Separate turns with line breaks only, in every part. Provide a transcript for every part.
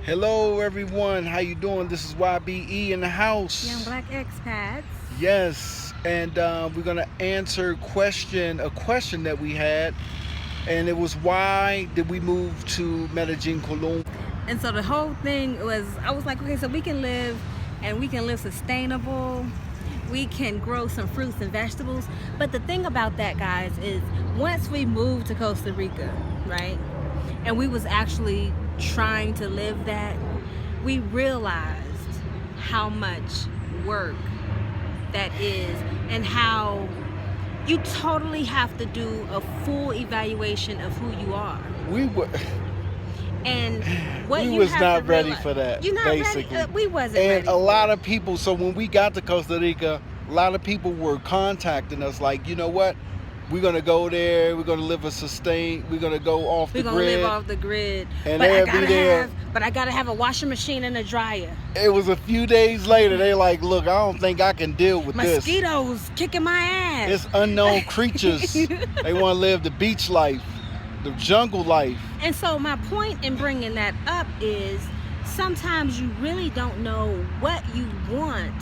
Hello everyone, how you doing? This is YBE in the house.
Young Black expats.
Yes, and we're gonna answer a question that we had, and it was why did we move to Medellin Colombia?
And so the whole thing was, I was like, okay, so we can live sustainable. We can grow some fruits and vegetables. But the thing about that, guys, is once we moved to Costa Rica, right? And we was actually trying to live that, we realized how much work that is and how you totally have to do a full evaluation of who you are.
We were
And what
we
you
was
have
not
to
ready
realize,
for that.
you're not
basically,
ready. We wasn't
and
ready.
a lot of people. So when we got to Costa Rica, a lot of people were contacting us like, you know what? We're gonna go there. We're gonna live a sustain. We're gonna go off the
We're
grid.
gonna live off the grid.
And
but
they'll be there.
I gotta have a washing machine and a dryer.
It was a few days later. They like, look, I don't think I can deal with this.
Mosquitoes kicking my ass.
It's unknown creatures. They want to live the beach life, the jungle life.
And so my point in bringing that up is sometimes you really don't know what you want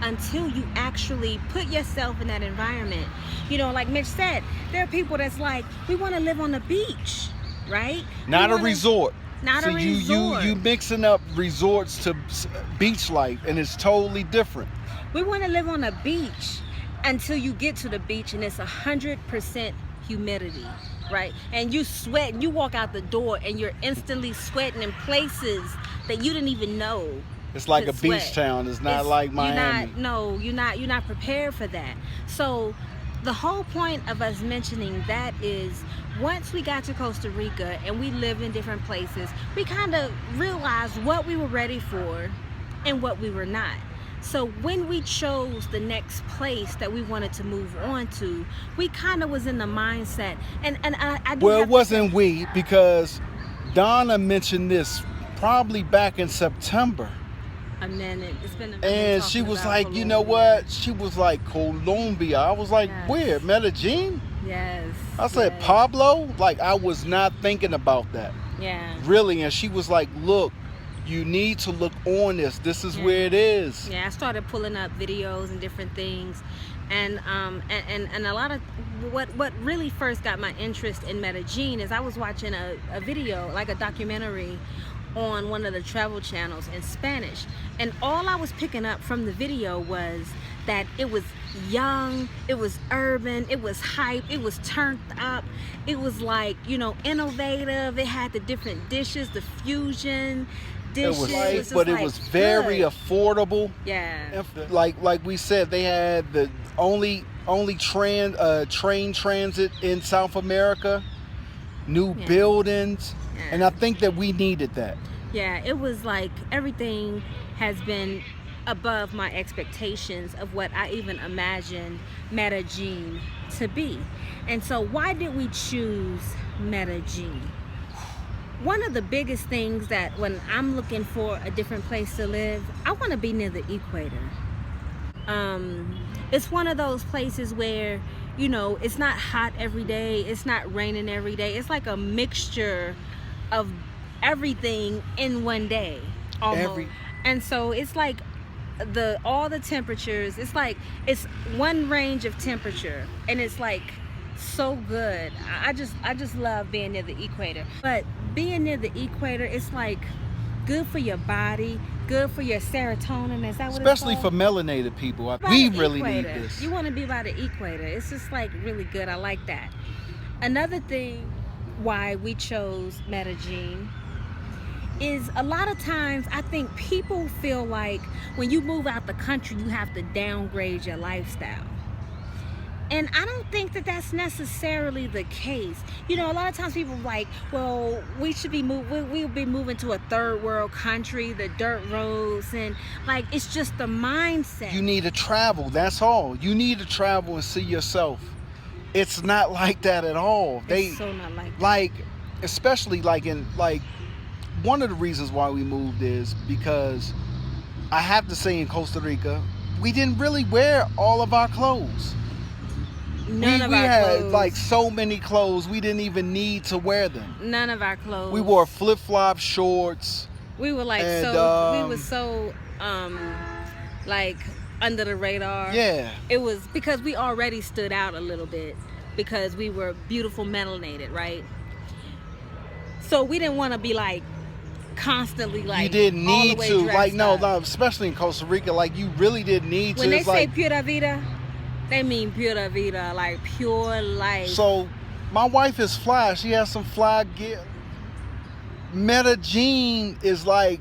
until you actually put yourself in that environment. You know, like Mitch said, there are people that's like, we want to live on the beach, right?
Not a resort.
Not
so
a resort.
You mixing up resorts to beach life, and it's totally different.
We want to live on a beach until you get to the beach and it's 100% humidity, right? And you sweat and you walk out the door and you're instantly sweating in places that you didn't even know.
It's like a beach town. It's not like Miami.
You're not prepared for that. So the whole point of us mentioning that is once we got to Costa Rica and we lived in different places, we kind of realized what we were ready for and what we were not. So when we chose the next place that we wanted to move on to, we kind of was in the mindset. And I do
Well,
have
it wasn't we, because Donna mentioned this probably back in September.
a minute. It's been a minute.
And she
talking
was
about
like, you know
Colombia.
what? She was like, Colombia. I was like,
Yes.
where? Medellin?
Yes.
I said,
yes.
Pablo? Like, I was not thinking about that.
Yeah.
Really. And she was like, look, you need to look on this. This is where it is.
Yeah, I started pulling up videos and different things. And a lot of what really first got my interest in Medellin is I was watching a video, like a documentary on one of the travel channels in Spanish, and all I was picking up from the video was that it was young, it was urban, it was hype, it was turned up, it was like, you know, innovative, it had the different dishes, the fusion dishes.
It was light,
just
but it
like
was very
good.
affordable.
Yeah.
Like we said, they had the only train transit in South America, new buildings, and I think that we needed that.
Yeah, it was like everything has been above my expectations of what I even imagined Medellin to be. And so why did we choose Medellin? One of the biggest things that when I'm looking for a different place to live, I want to be near the equator. It's one of those places where, you know, it's not hot every day, it's not raining every day. It's like a mixture of everything in one day almost. And so it's like all the temperatures, it's one range of temperature, and it's like so good. I just love being near the equator. But being near the equator, it's like good for your body, good for your serotonin. Is that what
Especially
it's
for
called?
melanated people.
By
We
the
really need
equator.
this.
You want to be by the equator. It's just like really good. I like that. Another thing why we chose Medellin is a lot of times I think people feel like when you move out the country, you have to downgrade your lifestyle. And I don't think that that's necessarily the case. You know, a lot of times people are like, well, we'll be moving to a third world country, the dirt roads, and like, it's just the mindset.
You need to travel, that's all. You need to travel and see yourself. It's not like that at all.
It's so not like that.
Like, especially like one of the reasons why we moved is because I have to say in Costa Rica, we didn't really wear all of our clothes. We had like so many clothes, we didn't even need to wear them.
None of our clothes.
We wore flip-flop shorts,
We were like
And,
we were so like under the radar.
Yeah.
It was because we already stood out a little bit because we were beautiful melanated, right? So we didn't want to be like constantly like
You didn't
all the
need
way
to.
dressed
Like, no,
up.
no, especially in Costa Rica, like, you really didn't need
When
to.
they
It's
say
like,
pura vida, they mean pura vida, like pure life.
so my wife is fly. She has some fly gear. Medellin is like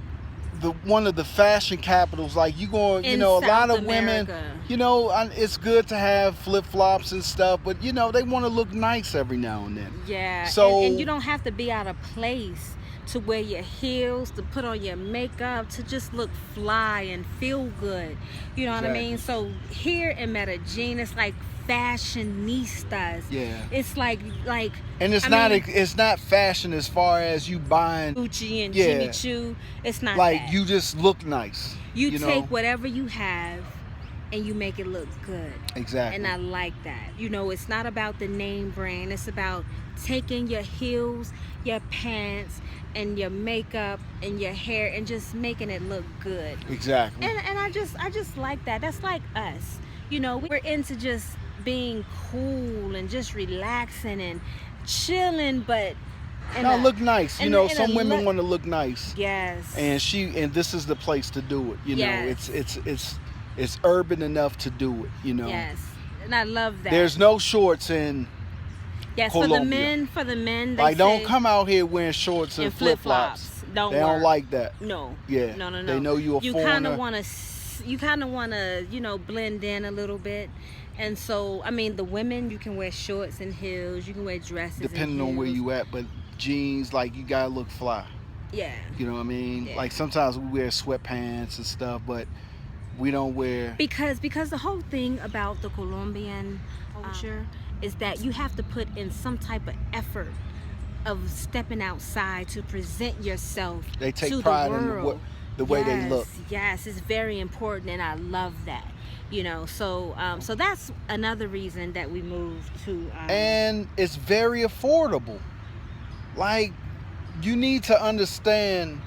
one of the fashion capitals. Like, you going, you
In
know, a lot
South
of women,
America.
you know, it's good to have flip flops and stuff, but you know, they want to look nice every now and then.
Yeah.
So
and you don't have to be out of place to wear your heels, to put on your makeup, to just look fly and feel good. You know what I
Exactly.
mean? So here in Medellin, it's like fashionistas.
Yeah.
It's like
and it's
I
not
mean,
it's not fashion as far as you buying,
Gucci and
Yeah.
Jimmy Choo. It's not
like,
that.
you just look nice.
You
know?
take whatever you have and you make it look good.
Exactly.
And I like that. You know, it's not about the name brand. It's about taking your heels, your pants, and your makeup and your hair and just making it look good.
Exactly.
And I just like that. That's like us. You know, we're into just being cool and just relaxing and chilling, but
look nice. You know, some women
look,
want to look nice.
yes.
And this is the place to do it. You know,
Yes.
it's urban enough to do it. You know.
Yes. And I love that.
There's no shorts in
yes,
Colombia.
for the men, they
like, don't
say,
come out here wearing shorts and flip flops.
Don't
They
work.
don't like that.
No.
Yeah.
No.
They know you a
You
foreigner.
kind of want to, you know, blend in a little bit. And so, I mean, the women, you can wear shorts and heels. You can wear dresses.
Depending
and
on where
heels.
you at, but jeans, like, you gotta look fly.
Yeah.
You know what I mean?
Yeah.
Like, sometimes we wear sweatpants and stuff, but we don't wear.
Because the whole thing about the Colombian culture is that you have to put in some type of effort of stepping outside to present yourself.
They take
to
pride
the
in
world.
the way they look.
Yes, it's very important, and I love that. You know, so so that's another reason that we moved to.
And it's very affordable. Like, you need to understand,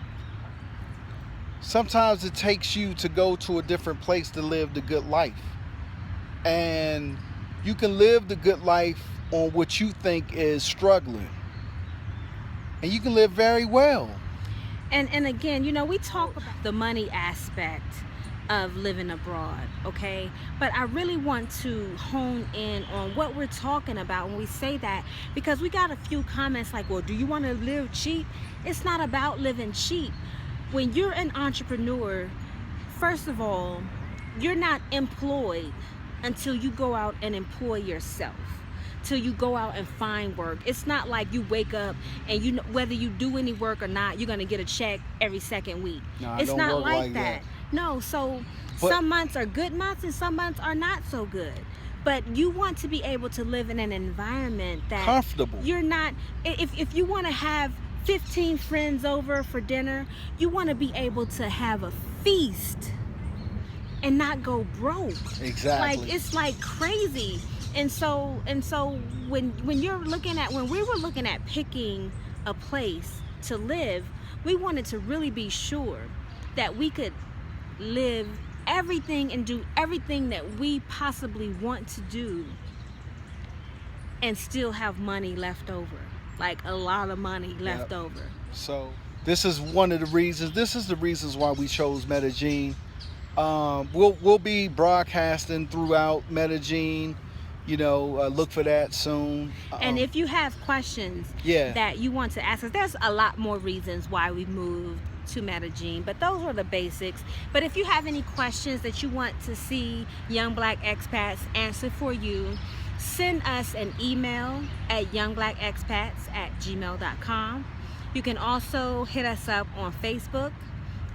sometimes it takes you to go to a different place to live the good life. And you can live the good life on what you think is struggling. And you can live very well.
And again, you know, we talk about the money aspect of living abroad, okay? But I really want to hone in on what we're talking about when we say that, because we got a few comments like, well, do you want to live cheap? It's not about living cheap. When you're an entrepreneur, first of all, you're not employed until you go out and employ yourself, till you go out and find work. It's not like you wake up and you know whether you do any work or not, you're going to get a check every second week.
No,
it's
don't
not
work
like
like
that. No, so
But-
some months are good months and some months are not so good. But you want to be able to live in an environment that
Comfortable.
you're not, if you want to have 15 friends over for dinner, you want to be able to have a feast and not go broke.
Exactly.
Like, it's like crazy. And so when we were looking at picking a place to live, we wanted to really be sure that we could live everything and do everything that we possibly want to do and still have money left over, like a lot of money left over.
So this is one of the reasons. This is the reasons why we chose Medellin. We'll be broadcasting throughout Medellin. You know, look for that soon.
And if you have questions that you want to ask us, there's a lot more reasons why we moved to Medellin, but those are the basics. But if you have any questions that you want to see Young Black Expats answer for you, send us an email at youngblackexpats@gmail.com. You can also hit us up on Facebook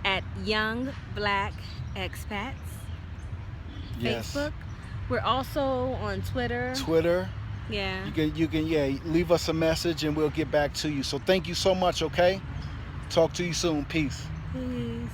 at Young Black Expats.
Yes.
Facebook. We're also on Twitter. Yeah.
You can leave us a message and we'll get back to you. So thank you so much, okay? Talk to you soon. Peace.
Peace.